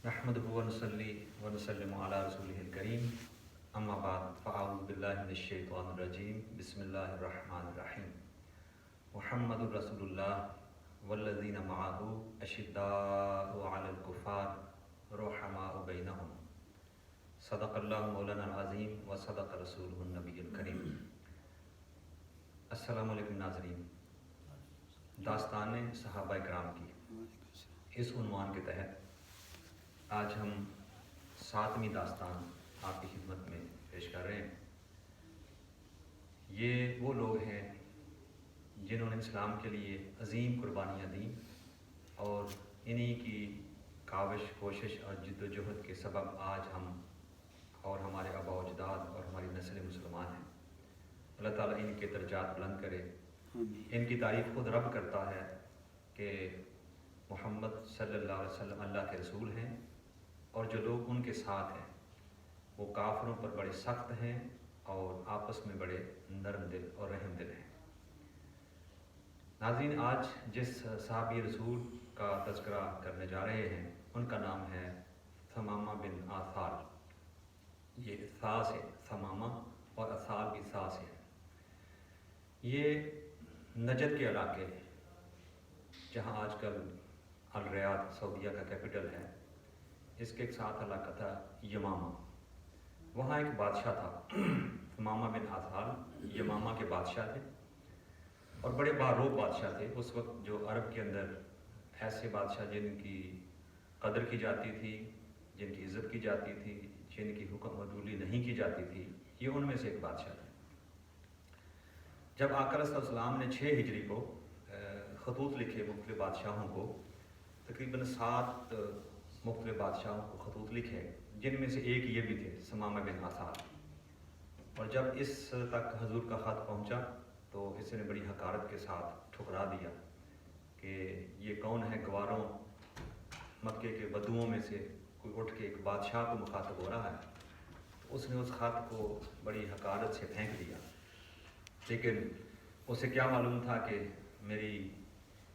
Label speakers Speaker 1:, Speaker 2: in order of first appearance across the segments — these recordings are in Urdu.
Speaker 1: نحمده ونصلي ونسلم على رسوله الكريم اما بعد فاعوذ بالله من الشيطان الرجيم بسم الله الرحمن الرحيم محمد رسول الله والذين معه اشداء على الكفار رحماء بينهم صدق الله مولانا العظیم وصدق رسوله النبی الکریم۔ السلام علیکم ناظرین، داستان صحابہ کرام کی اس عنوان کے تحت آج ہم 7ویں داستان آپ کی خدمت میں پیش کر رہے ہیں۔ یہ وہ لوگ ہیں جنہوں نے اسلام کے لیے عظیم قربانیاں دیں اور انہی کی کاوش کوشش اور جد و جہد کے سبب آج ہم اور ہمارے آباء و اجداد اور ہماری نسل مسلمان ہیں۔ اللہ تعالیٰ ان کے درجات بلند کرے۔ ان کی تعریف خود رب کرتا ہے کہ محمد صلی اللہ علیہ وسلم اللہ کے رسول ہیں اور جو لوگ ان کے ساتھ ہیں وہ کافروں پر بڑے سخت ہیں اور آپس میں بڑے نرم دل اور رحم دل ہیں۔ ناظرین، آج جس صحابی رسول کا تذکرہ کرنے جا رہے ہیں ان کا نام ہے ثمامہ بن آثال۔ یہ ثا سے ثمامہ اور آثال بھی ثا سے ہے۔ یہ نجد کے علاقے جہاں آج کل الریاض سعودیہ کا کیپٹل ہے، اس کے ساتھ علاقہ تھا یمامہ۔ وہاں ایک بادشاہ تھا ثمامہ بن آثال، یمامہ کے بادشاہ تھے اور بڑے باروب بادشاہ تھے۔ اس وقت جو عرب کے اندر ایسے بادشاہ جن کی قدر کی جاتی تھی، جن کی عزت کی جاتی تھی، جن کی حکم عدولی نہیں کی جاتی تھی، یہ ان میں سے ایک بادشاہ تھے۔ جب آقا صلی اللہ علیہ وسلم نے 6 ہجری کو خطوط لکھے مختلف بادشاہوں کو، تقریباً 7 مختلف بادشاہوں کو خطوط لکھے، جن میں سے ایک یہ بھی تھے ثمامہ بن آثال۔ اور جب اس تک حضور کا خط پہنچا تو اس نے بڑی حقارت کے ساتھ ٹھکرا دیا کہ یہ کون ہے، گواروں مکے کے بدوؤں میں سے کوئی اٹھ کے ایک بادشاہ کو مخاطب ہو رہا ہے۔ تو اس نے اس خط کو بڑی حقارت سے پھینک دیا، لیکن اسے کیا معلوم تھا کہ میری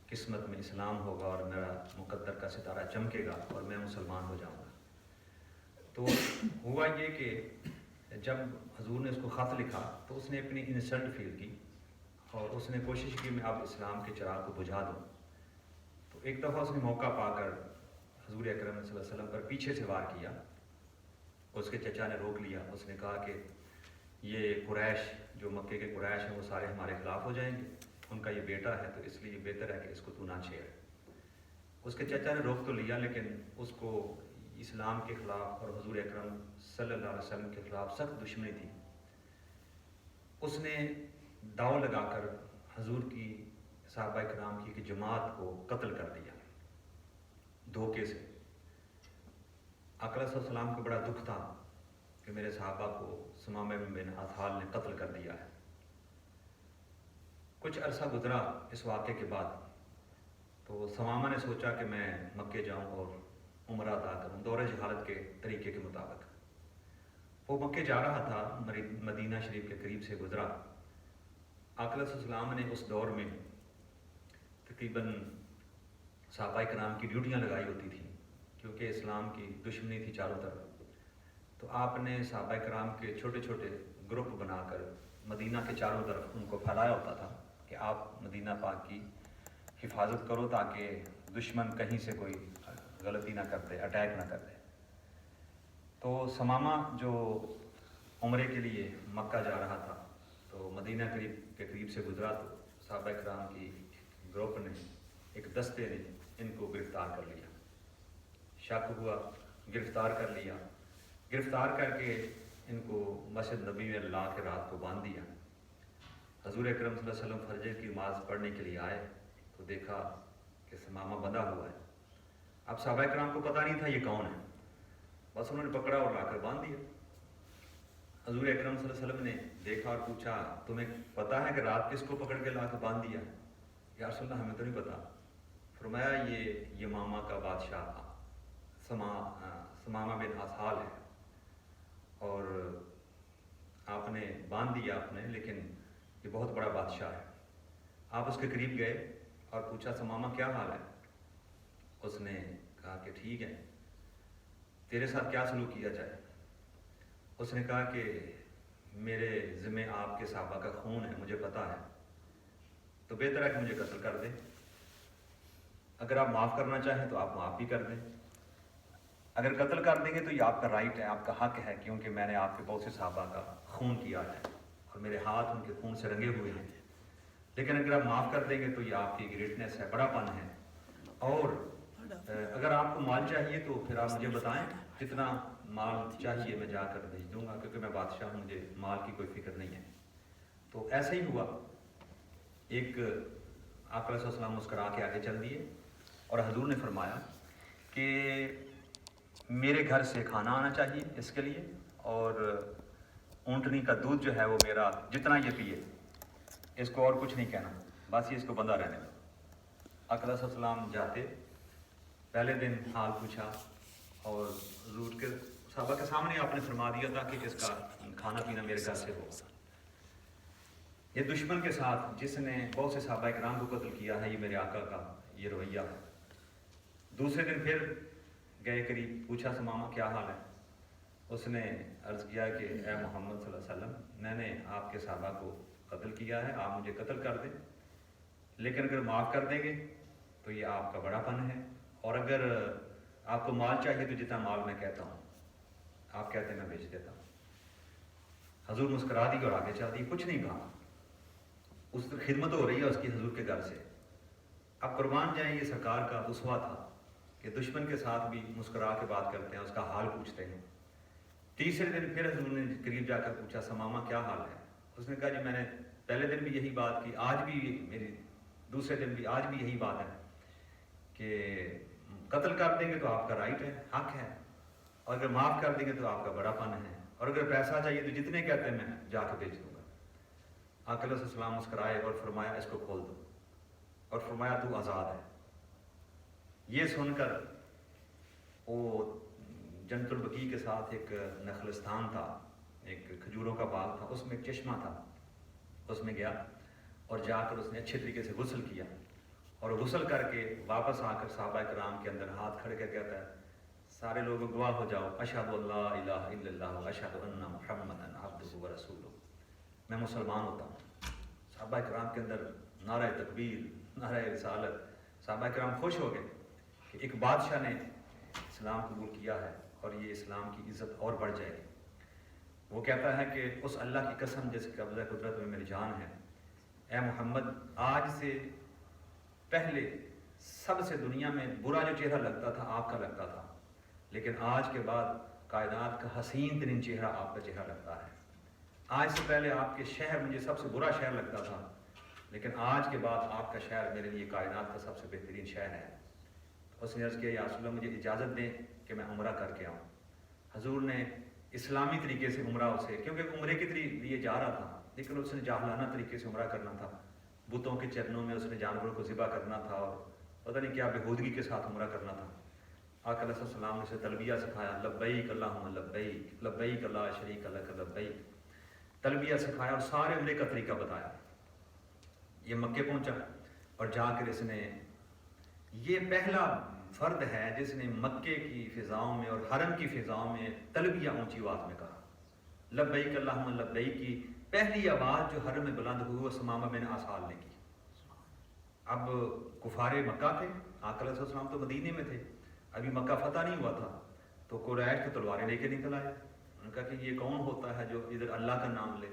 Speaker 1: قسمت میں اسلام ہوگا اور میرا مقدر کا ستارہ چمکے گا اور میں مسلمان ہو جاؤں گا۔ تو ہوا یہ کہ جب حضور نے اس کو خط لکھا تو اس نے اپنی انسلٹ فیل کی اور اس نے کوشش کی میں اب اسلام کے چراغ کو بجھا دوں۔ تو ایک دفعہ اس نے موقع پا کر حضور اکرم صلی اللہ علیہ وسلم پر پیچھے سے وار کیا۔ اس کے چچا نے روک لیا، اس نے کہا کہ یہ قریش، جو مکے کے قریش ہیں، وہ سارے ہمارے خلاف ہو جائیں گے، ان کا یہ بیٹا ہے تو اس لیے بہتر ہے کہ اس کو تو نہ چھیڑ۔ اس کے چچا نے روک تو لیا، لیکن اس کو اسلام کے خلاف اور حضور اکرم صلی اللہ علیہ وسلم کے خلاف سخت دشمنی تھی۔ اس نے داؤ لگا کر حضور کی صحابہ کرام کی جماعت کو قتل کر دیا دھوکے سے۔ آقا صلی اللہ علیہ وسلم کو بڑا دکھ تھا کہ میرے صحابہ کو ثمامہ بن آثال نے قتل کر دیا ہے۔ کچھ عرصہ گزرا اس واقعے کے بعد تو ثمامہ نے سوچا کہ میں مکے جاؤں اور عمرہ ادا کروں دور جہالت کے طریقے کے مطابق۔ وہ مکے جا رہا تھا، مدینہ شریف کے قریب سے گزرا۔ آقا صلی اللہ علیہ وسلم نے اس دور میں تقریباً صحابہ کرام کی ڈیوٹیاں لگائی ہوتی تھیں، کیونکہ اسلام کی دشمنی تھی چاروں طرف۔ تو آپ نے صحابہ کرام کے چھوٹے چھوٹے گروپ بنا کر مدینہ کے چاروں طرف ان کو پھیلایا ہوتا تھا کہ آپ مدینہ پاک کی حفاظت کرو تاکہ دشمن کہیں سے کوئی غلطی نہ کر دے، اٹیک نہ کر دے۔ تو ثمامہ جو عمرے کے لیے مکہ جا رہا تھا تو مدینہ کے قریب سے گزرا تو صحابہ کرام کی گروپ نے، ایک دستے نے ان کو گرفتار کر لیا۔ شک ہوا، گرفتار کر لیا۔ گرفتار کر کے ان کو مسجد نبی میں لا کے رات کو باندھ دیا۔ حضور اکرم صلی اللہ علیہ وسلم فجر کی نماز پڑھنے کے لیے آئے تو دیکھا کہ ثمامہ بندھا ہوا ہے۔ اب صحابہ کرام کو پتہ نہیں تھا یہ کون ہے، بس انہوں نے پکڑا اور لا کر باندھ دیا۔ حضور اکرم صلی اللہ علیہ وسلم نے دیکھا اور پوچھا، تمہیں پتہ ہے کہ رات کس کو پکڑ کے لا کے باندھ دیا؟ یا رسول اللہ ہمیں تو نہیں پتہ۔ فرمایا یہ یمامہ کا بادشاہ ثمامہ بن آثال ہے اور آپ نے باندھ دیا اپنے، لیکن یہ بہت بڑا بادشاہ ہے۔ آپ اس کے قریب گئے اور پوچھا ثمامہ کیا حال ہے؟ اس نے کہا کہ ٹھیک ہے۔ تیرے ساتھ کیا سلوک کیا جائے؟ اس نے کہا کہ میرے ذمہ آپ کے صحابہ کا خون ہے، مجھے پتہ ہے، تو بہتر ہے کہ مجھے قتل کر دیں۔ اگر آپ معاف کرنا چاہیں تو آپ معاف بھی کر دیں، اگر قتل کر دیں گے تو یہ آپ کا رائٹ ہے، آپ کا حق ہے، کیونکہ میں نے آپ کے بہت سے صحابہ کا خون کیا ہے اور میرے ہاتھ ان کے خون سے رنگے ہوئے ہیں۔ لیکن اگر آپ معاف کر دیں گے تو یہ آپ کی گریٹنیس ہے، بڑا پن ہے۔ اور اگر آپ کو مال چاہیے تو پھر آپ مجھے بتائیں، جتنا مال چاہیے میں جا کر بھیج دوں گا، کیونکہ میں بادشاہ ہوں، مجھے مال کی کوئی فکر نہیں ہے۔ تو ایسا ہی ہوا، ایک آقا علیہ السلام مسکرا کے آگے چل دیے اور حضور نے فرمایا کہ میرے گھر سے کھانا آنا چاہیے اس کے لیے، اور اونٹنی کا دودھ جو ہے وہ میرا جتنا یہ پیے، اس کو اور کچھ نہیں کہنا، بس یہ اس کو بندہ رہنے دو۔ آقا علیہ السلام جاتے، پہلے دن حال پوچھا اور حضور کے صحابہ کے سامنے آپ نے فرما دیا تھا کہ اس کا کھانا پینا میرے گھر سے ہو۔ یہ دشمن کے ساتھ جس نے بہت سے صحابہ کرام کو قتل کیا ہے، یہ میرے آقا کا یہ رویہ ہے۔ دوسرے دن پھر گئے قریب، پوچھا ثمامہ کیا حال ہے؟ اس نے عرض کیا کہ اے محمد صلی اللہ علیہ وسلم، میں نے آپ کے صحابہ کو قتل کیا ہے، آپ مجھے قتل کر دیں، لیکن اگر معاف کر دیں گے تو یہ آپ کا بڑا پن ہے، اور اگر آپ کو مال چاہیے تو جتنا مال میں کہتا ہوں آپ کہتے ہیں میں بیچ دیتا ہوں۔ حضور مسکرا دی اور آگے چل دی، کچھ نہیں کہا۔ اس خدمت ہو رہی ہے اس کی حضور کے گھر سے۔ اب قربان جائیں، یہ سرکار کا اسوہ تھا کہ دشمن کے ساتھ بھی مسکرا کے بات کرتے ہیں، اس کا حال پوچھتے ہیں۔ تیسرے دن پھر حضور نے قریب جا کر پوچھا ثمامہ کیا حال ہے؟ اس نے کہا جی میں نے پہلے دن بھی یہی بات کی، آج بھی میری دوسرے دن بھی آج بھی یہی بات ہے کہ قتل کر دیں گے تو آپ کا رائٹ ہے، حق ہے، اور اگر معاف کر دیں گے تو آپ کا بڑا پن ہے، اور اگر پیسہ چاہیے تو جتنے کہتے ہیں میں جا کے بیچ دوں گا۔ آقا علیہ السلام مسکرائے اور فرمایا اس کو کھول دو، اور فرمایا تو آزاد ہے۔ یہ سن کر وہ جنت البقیع کے ساتھ ایک نخلستان تھا، ایک کھجوروں کا باغ تھا، اس میں ایک چشمہ تھا، اس میں گیا اور جا کر اس نے اچھے طریقے سے غسل کیا، اور غسل کر کے واپس آ کر صحابہ کرام کے اندر ہاتھ کھڑ کے کہتا ہے سارے لوگ گواہ ہو جاؤ، اشہد ان لا الہ الا اللہ اشہد ان محمدا عبدہ ورسولہ، میں مسلمان ہوتا ہوں۔ صحابہ کرام کے اندر نعرہ تکبیر، نعرہ رسالت، صحابہ کرام خوش ہو گئے کہ ایک بادشاہ نے اسلام قبول کیا ہے اور یہ اسلام کی عزت اور بڑھ جائے گی۔ وہ کہتا ہے کہ اس اللہ کی قسم جس کے قبضہ قدرت میں میری جان ہے، اے محمد آج سے پہلے سب سے دنیا میں برا جو چہرہ لگتا تھا آپ کا لگتا تھا، لیکن آج کے بعد کائنات کا حسین ترین چہرہ آپ کا چہرہ لگتا ہے۔ آج سے پہلے آپ کے شہر مجھے سب سے برا شہر لگتا تھا، لیکن آج کے بعد آپ کا شہر میرے لیے کائنات کا سب سے بہترین شہر ہے۔ اس نے عرض کیا یا رسول اللہ مجھے اجازت دیں کہ میں عمرہ کر کے آؤں۔ حضور نے اسلامی طریقے سے عمرہ اسے، کیونکہ عمرے کے لیے جا رہا تھا لیکن اس نے جاہلانہ طریقے سے عمرہ کرنا تھا، بتوں کے چرنوں میں اس نے جانوروں کو ذبح کرنا تھا اور پتہ نہیں کیا بےہودگی کے ساتھ عمرہ کرنا تھا۔ آقا علیہ السلام نے اسے تلبیہ سکھایا، لبیک اللہم لبیک لبیک لا شریک لک لبیک، تلبیہ سکھایا اور سارے عمرے کا طریقہ بتایا۔ یہ مکے پہنچا اور جا کر اس نے، یہ پہلا فرد ہے جس نے مکے کی فضاؤں میں اور حرم کی فضاؤں میں تلبیہ اونچی آواز میں کہا۔ لبیک اللہم لبیک کی پہلی آواز جو حرم میں بلند ہوئی وہ ثمامہ بن آثار نے کی۔ اب کفار مکہ تھے، آقا علیہ السلام تو مدینے میں تھے، ابھی مکہ فتح نہیں ہوا تھا، تو قریش تو تلواریں لے کے نکل آئے۔ انہوں نے کہا کہ یہ کون ہوتا ہے جو ادھر اللہ کا نام لے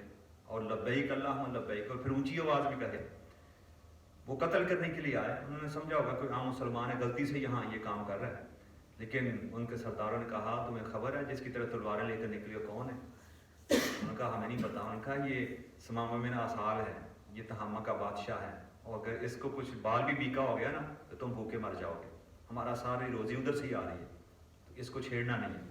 Speaker 1: اور لبیک اللہم لبیک اور پھر اونچی آواز میں کہے۔ وہ قتل کرنے کے لیے آئے، انہوں نے سمجھا ہوگا کوئی عام مسلمان ہے غلطی سے یہاں یہ کام کر رہا ہے، لیکن ان کے سرداروں نے کہا تمہیں خبر ہے جس کی طرف تلواریں لے کر نکلی ہو کون ہے؟ انہوں نے کہا ہمیں نہیں پتا۔ انہوں نے کہا یہ ثمامہ بن آثار ہے، یہ تہامہ کا بادشاہ ہے، اور اگر اس کو کچھ بال بھی بیکا ہو گیا نا تو تم بھوکے مر جاؤ گے، ہمارا ساری روزی ادھر سے ہی آ رہی ہے، تو اس کو چھیڑنا نہیں ہے۔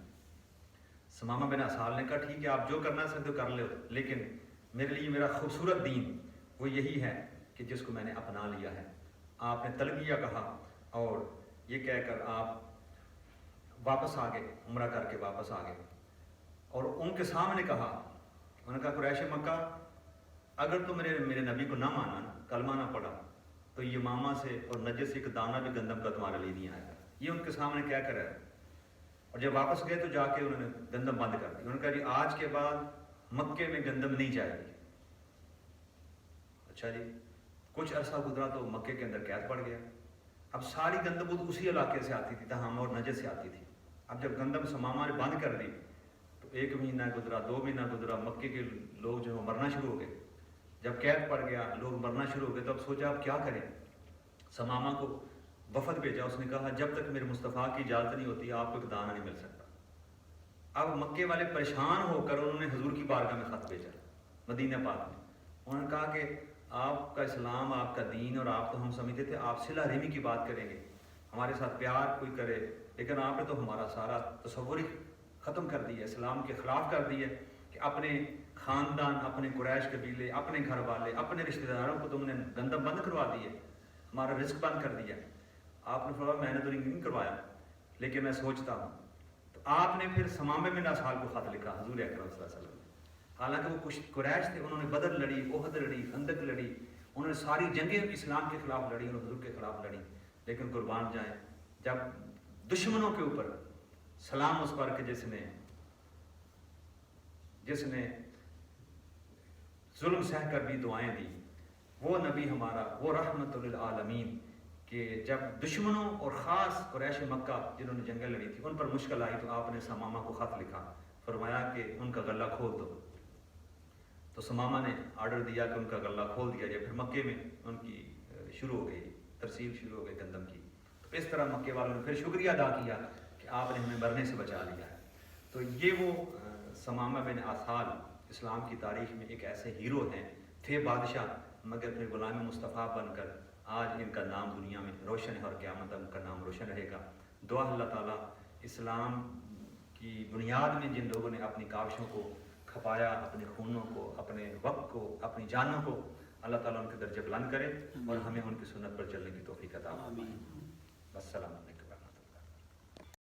Speaker 1: ثمامہ بن آثار نے کہا ٹھیک ہے آپ جو کرنا چاہتے ہو کر لو، لیکن میرے لیے میرا خوبصورت دین وہ یہی ہے کہ جس کو میں نے اپنا لیا ہے۔ آپ نے تلبیہ کہا اور یہ کہہ کر آپ واپس آ گئے، عمرہ کر کے واپس آ گئے، اور ان کے سامنے کہا، انہوں نے کہا قریش مکہ اگر تم میرے نبی کو نہ مانا، کلمہ نہ پڑھا، تو یہ ماما سے اور نجس سے ایک دانہ بھی گندم کا تمہارے لیے نہیں آئے گا۔ یہ ان کے سامنے کیا کرے، اور جب واپس گئے تو جا کے انہوں نے گندم بند کر دی. انہوں نے کہا جی آج کے بعد مکے میں گندم نہیں جائے گی. اچھا جی کچھ عرصہ گزرا تو مکے کے اندر قید پڑ گیا. اب ساری گندم اسی علاقے سے آتی تھی، تہامہ اور نجد سے آتی تھی. اب جب گندم ثمامہ نے بند کر دی تو 1 مہینہ گزرا، 2 مہینہ گزرا، مکے کے لوگ جو مرنا شروع ہو گئے. جب قید پڑ گیا لوگ مرنا شروع ہو گئے تو اب سوچا اب کیا کریں. ثمامہ کو وفد بھیجا، اس نے کہا جب تک میرے مصطفیٰ کی اجازت نہیں ہوتی آپ کو ایک دانہ نہیں مل سکتا. اب مکے والے پریشان ہو کر انہوں نے حضور کی بارگاہ میں خط بھیجا مدینہ پاک میں. انہوں نے کہا کہ آپ کا اسلام، آپ کا دین، اور آپ تو ہم سمجھتے تھے آپ صلہ رحمی کی بات کریں گے، ہمارے ساتھ پیار کوئی کرے، لیکن آپ نے تو ہمارا سارا تصور ہی ختم کر دیا، اسلام کے خلاف کر دیا کہ اپنے خاندان، اپنے قریش قبیلے، اپنے گھر والے، اپنے رشتہ داروں کو تم نے گندم بند کروا دیا، ہمارا رزق بند کر دیا. آپ نے فرمایا میں نے تو نہیں کروایا لیکن میں سوچتا ہوں. تو آپ نے پھر ثمامہ بن اسال کو خط لکھا حضور اکرم صلی اللہ علیہ وسلم. حالانکہ وہ کچھ قریش تھے، انہوں نے بدر لڑی، احد لڑی، خندق لڑی، انہوں نے ساری جنگیں اسلام کے خلاف لڑی، انہوں نے حضور کے خلاف لڑی. لیکن قربان جائیں جب دشمنوں کے اوپر سلام اس پر کہ جس نے ظلم سہ کر بھی دعائیں دی، وہ نبی ہمارا، وہ رحمت للعالمین، کہ جب دشمنوں اور خاص قریش مکہ جنہوں نے جنگیں لڑی تھی ان پر مشکل آئی تو آپ نے ثمامہ کو خط لکھا، فرمایا کہ ان کا غلہ کھول دو. تو ثمامہ نے آرڈر دیا کہ ان کا غلہ کھول دیا جائے. پھر مکے میں ان کی شروع ہو گئی ترسیل شروع ہو گئی گندم کی. تو اس طرح مکے والوں نے پھر شکریہ ادا کیا کہ آپ نے ہمیں مرنے سے بچا لیا ہے. تو یہ وہ ثمامہ بن اسال اسلام کی تاریخ میں ایک ایسے ہیرو ہیں، تھے بادشاہ مگر پھر غلام مصطفیٰ بن کر آج ان کا نام دنیا میں روشن ہے اور قیامت ان کا نام روشن رہے گا. دعا اللہ تعالیٰ اسلام کی بنیاد میں جن لوگوں نے اپنی کاوشوں کو کھپایا، اپنے خونوں کو، اپنے وقت کو، اپنی جانوں کو، اللہ تعالیٰ ان کے درجے بلند کرے اور ہمیں ان کی سنت پر چلنے کی توفیق عطا فرمائے. السلام علیکم.